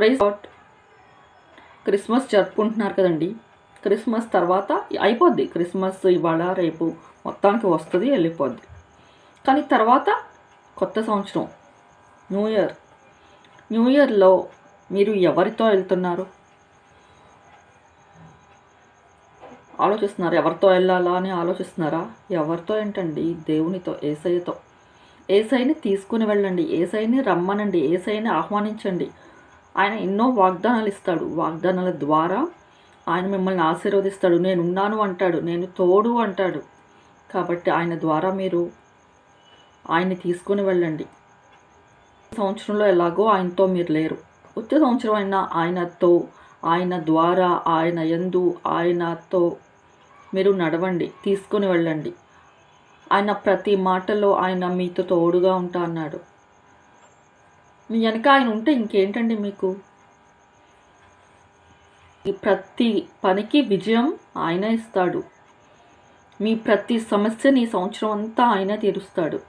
Praise lord. Christmas జరుపుకుంటున్నారు కదండి. Christmas తర్వాత అయిపోద్ది. క్రిస్మస్ ఇవాళ రేపు మొత్తానికి వస్తుంది, వెళ్ళిపోద్ది. కానీ తర్వాత కొత్త సంవత్సరం, న్యూ ఇయర్. న్యూ ఇయర్లో మీరు ఎవరితో వెళ్తున్నారు ఆలోచిస్తున్నారు? ఎవరితో వెళ్ళాలా అని ఆలోచిస్తున్నారా? ఎవరితో ఏంటండి? దేవునితో, యేసయ్యతో. యేసయ్యని తీసుకుని వెళ్ళండి, యేసయ్యని రమ్మనండి, యేసయ్యని ఆహ్వానించండి. ఆయన ఎన్నో వాగ్దానాలు ఇస్తాడు. వాగ్దానాల ద్వారా ఆయన మిమ్మల్ని ఆశీర్వదిస్తాడు. నేనున్నాను అంటాడు, నేను తోడు అంటాడు. కాబట్టి ఆయన ద్వారా మీరు ఆయన్ని తీసుకుని వెళ్ళండి. ఈ సంవత్సరంలో ఎలాగో ఆయనతో మీరు లేరు. వచ్చే సంవత్సరం అయినా ఆయనతో, ఆయన ద్వారా, ఆయన యందు, ఆయనతో మీరు నడవండి, తీసుకుని వెళ్ళండి. ఆయన ప్రతి మాటలో ఆయన మీతో తోడుగా ఉంటా అన్నాడు. మీ వెనక ఆయన ఉంటే ఇంకేంటండి మీకు? ఈ ప్రతి పనికి విజయం ఆయన ఇస్తాడు. మీ ప్రతి సమస్యని ఈ సంవత్సరం అంతా ఆయనే తీరుస్తాడు.